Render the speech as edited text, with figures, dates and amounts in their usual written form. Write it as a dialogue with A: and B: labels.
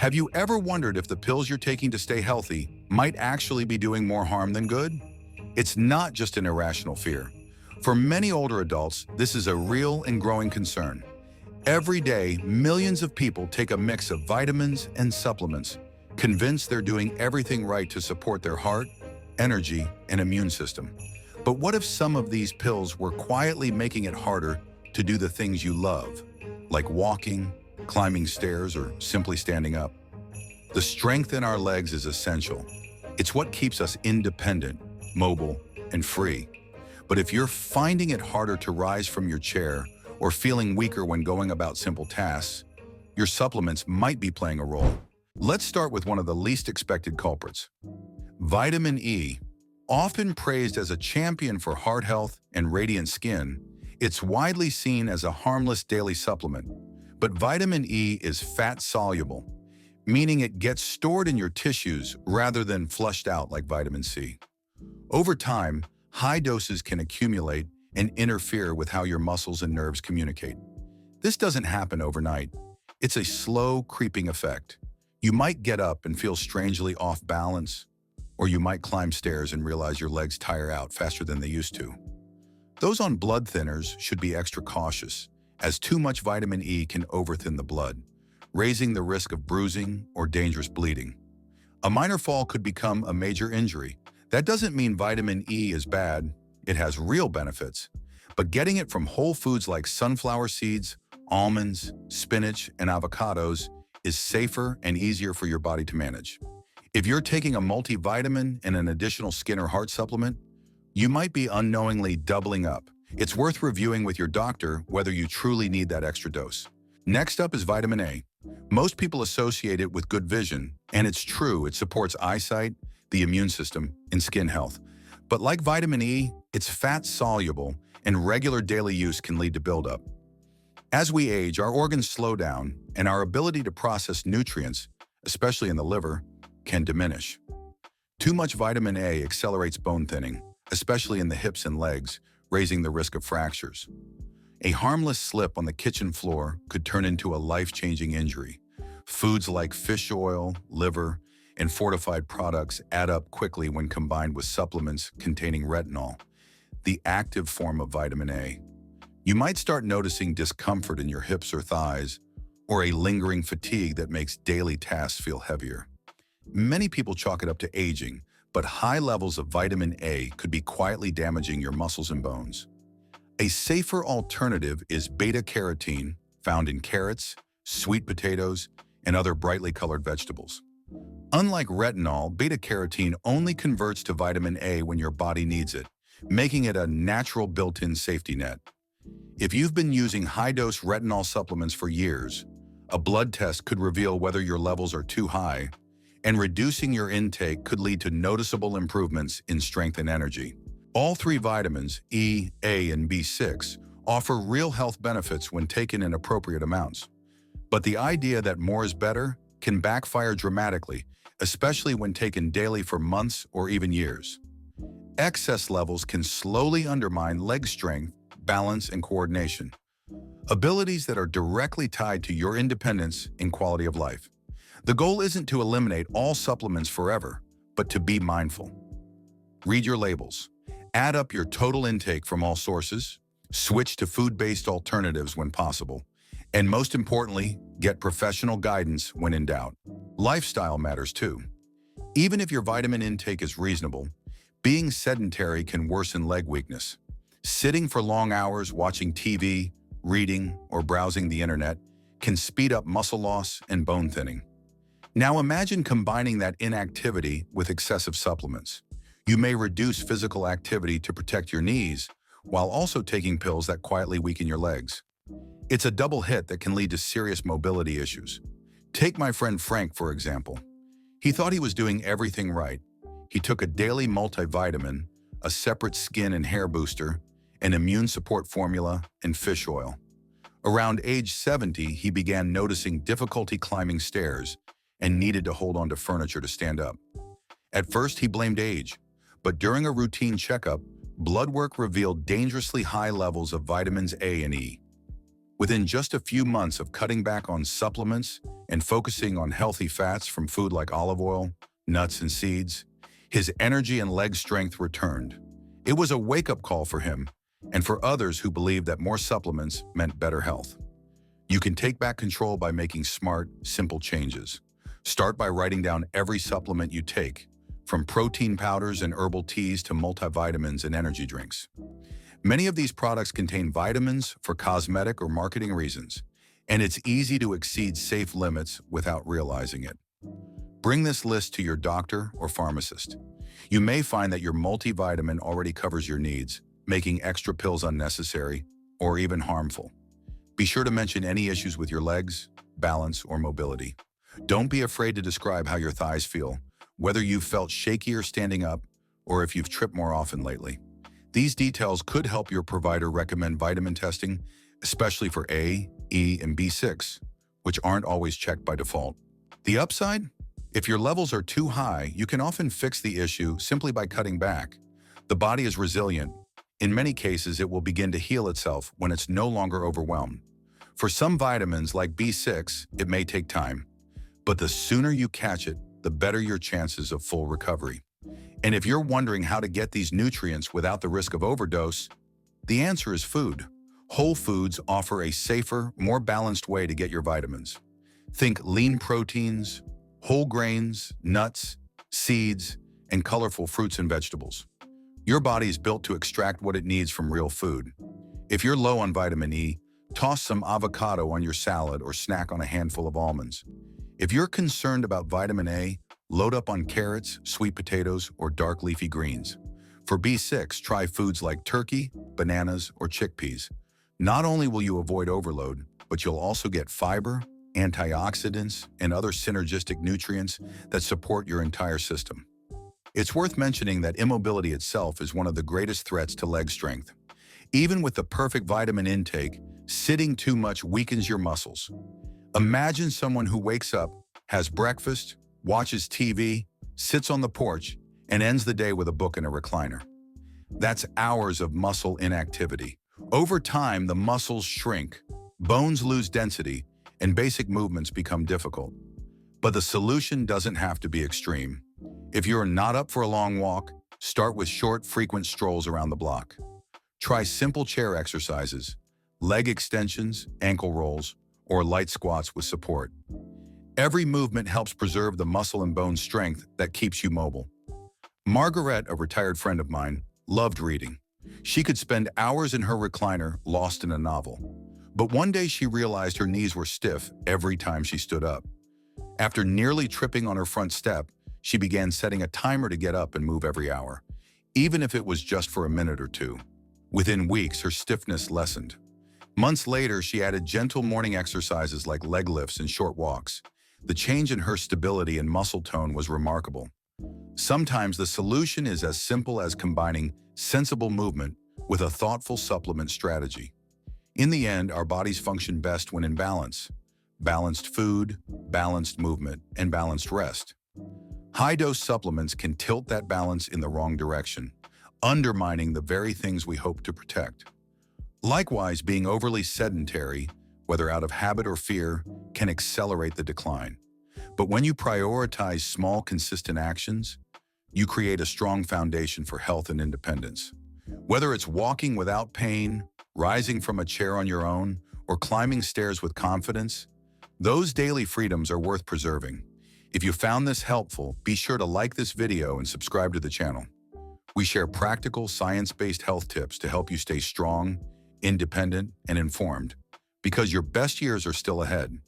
A: Have you ever wondered if the pills you're taking to stay healthy might actually be doing more harm than good? It's not just an irrational fear. For many older adults, this is a real and growing concern. Every day, millions of people take a mix of vitamins and supplements, convinced they're doing everything right to support their heart, energy, and immune system. But what if some of these pills were quietly making it harder to do the things you love, like walking, climbing stairs, or simply standing up? The strength in our legs is essential. It's what keeps us independent, mobile, and free. But if you're finding it harder to rise from your chair or feeling weaker when going about simple tasks, your supplements might be playing a role. Let's start with one of the least expected culprits. Vitamin E. Often praised as a champion for heart health and radiant skin, it's widely seen as a harmless daily supplement. But vitamin E is fat-soluble, meaning it gets stored in your tissues rather than flushed out like vitamin C. Over time, high doses can accumulate and interfere with how your muscles and nerves communicate. This doesn't happen overnight. It's a slow, creeping effect. You might get up and feel strangely off balance, or you might climb stairs and realize your legs tire out faster than they used to. Those on blood thinners should be extra cautious, as too much vitamin E can overthin the blood, raising the risk of bruising or dangerous bleeding. A minor fall could become a major injury. That doesn't mean vitamin E is bad. It has real benefits. But getting it from whole foods like sunflower seeds, almonds, spinach, and avocados is safer and easier for your body to manage. If you're taking a multivitamin and an additional skin or heart supplement, you might be unknowingly doubling up. It's worth reviewing with your doctor whether you truly need that extra dose. Next up is vitamin A. Most people associate it with good vision, and it's true, it supports eyesight, the immune system, and skin health. But like vitamin E, it's fat-soluble, and regular daily use can lead to buildup. As we age, our organs slow down, and our ability to process nutrients, especially in the liver, can diminish. Too much vitamin A accelerates bone thinning, especially in the hips and legs, raising the risk of fractures. A harmless slip on the kitchen floor could turn into a life-changing injury. Foods like fish oil, liver, and fortified products add up quickly when combined with supplements containing retinol, the active form of vitamin A. You might start noticing discomfort in your hips or thighs, or a lingering fatigue that makes daily tasks feel heavier. Many people chalk it up to aging, but high levels of vitamin A could be quietly damaging your muscles and bones. A safer alternative is beta-carotene, found in carrots, sweet potatoes, and other brightly colored vegetables. Unlike retinol, beta-carotene only converts to vitamin A when your body needs it, making it a natural built-in safety net. If you've been using high-dose retinol supplements for years, a blood test could reveal whether your levels are too high, and reducing your intake could lead to noticeable improvements in strength and energy. All three vitamins, E, A, and B6, offer real health benefits when taken in appropriate amounts. But the idea that more is better can backfire dramatically, especially when taken daily for months or even years. Excess levels can slowly undermine leg strength, balance, and coordination, abilities that are directly tied to your independence and quality of life. The goal isn't to eliminate all supplements forever, but to be mindful. Read your labels. Add up your total intake from all sources, switch to food-based alternatives when possible, and most importantly, get professional guidance when in doubt. Lifestyle matters too. Even if your vitamin intake is reasonable, being sedentary can worsen leg weakness. Sitting for long hours watching TV, reading, or browsing the internet can speed up muscle loss and bone thinning. Now imagine combining that inactivity with excessive supplements. You may reduce physical activity to protect your knees, while also taking pills that quietly weaken your legs. It's a double hit that can lead to serious mobility issues. Take my friend Frank, for example. He thought he was doing everything right. He took a daily multivitamin, a separate skin and hair booster, an immune support formula, and fish oil. Around age 70, he began noticing difficulty climbing stairs and needed to hold onto furniture to stand up. At first, he blamed age, but during a routine checkup, blood work revealed dangerously high levels of vitamins A and E. Within just a few months of cutting back on supplements and focusing on healthy fats from food like olive oil, nuts, and seeds, his energy and leg strength returned. It was a wake-up call for him and for others who believed that more supplements meant better health. You can take back control by making smart, simple changes. Start by writing down every supplement you take, from protein powders and herbal teas to multivitamins and energy drinks. Many of these products contain vitamins for cosmetic or marketing reasons, and it's easy to exceed safe limits without realizing it. Bring this list to your doctor or pharmacist. You may find that your multivitamin already covers your needs, making extra pills unnecessary or even harmful. Be sure to mention any issues with your legs, balance, or mobility. Don't be afraid to describe how your thighs feel, whether you've felt shakier standing up or if you've tripped more often lately. These details could help your provider recommend vitamin testing, especially for A, E, and B6, which aren't always checked by default. The upside? If your levels are too high, you can often fix the issue simply by cutting back. The body is resilient. In many cases, it will begin to heal itself when it's no longer overwhelmed. For some vitamins like B6, it may take time, but the sooner you catch it, the better your chances of full recovery. And if you're wondering how to get these nutrients without the risk of overdose, the answer is food. Whole foods offer a safer, more balanced way to get your vitamins. Think lean proteins, whole grains, nuts, seeds, and colorful fruits and vegetables. Your body is built to extract what it needs from real food. If you're low on vitamin E, toss some avocado on your salad or snack on a handful of almonds. If you're concerned about vitamin A, load up on carrots, sweet potatoes, or dark leafy greens. For B6, try foods like turkey, bananas, or chickpeas. Not only will you avoid overload, but you'll also get fiber, antioxidants, and other synergistic nutrients that support your entire system. It's worth mentioning that immobility itself is one of the greatest threats to leg strength. Even with the perfect vitamin intake, sitting too much weakens your muscles. Imagine someone who wakes up, has breakfast, watches TV, sits on the porch, and ends the day with a book in a recliner. That's hours of muscle inactivity. Over time, the muscles shrink, bones lose density, and basic movements become difficult. But the solution doesn't have to be extreme. If you're not up for a long walk, start with short, frequent strolls around the block. Try simple chair exercises, leg extensions, ankle rolls, or light squats with support. Every movement helps preserve the muscle and bone strength that keeps you mobile. Margaret, a retired friend of mine, loved reading. She could spend hours in her recliner, lost in a novel. But one day she realized her knees were stiff every time she stood up. After nearly tripping on her front step, she began setting a timer to get up and move every hour, even if it was just for a minute or two. Within weeks, her stiffness lessened. Months later, she added gentle morning exercises like leg lifts and short walks. The change in her stability and muscle tone was remarkable. Sometimes the solution is as simple as combining sensible movement with a thoughtful supplement strategy. In the end, our bodies function best when in balance. Balanced food, balanced movement, and balanced rest. High-dose supplements can tilt that balance in the wrong direction, undermining the very things we hope to protect. Likewise, being overly sedentary, whether out of habit or fear, can accelerate the decline. But when you prioritize small, consistent actions, you create a strong foundation for health and independence. Whether it's walking without pain, rising from a chair on your own, or climbing stairs with confidence, those daily freedoms are worth preserving. If you found this helpful, be sure to like this video and subscribe to the channel. We share practical, science-based health tips to help you stay strong, independent, and informed, because your best years are still ahead.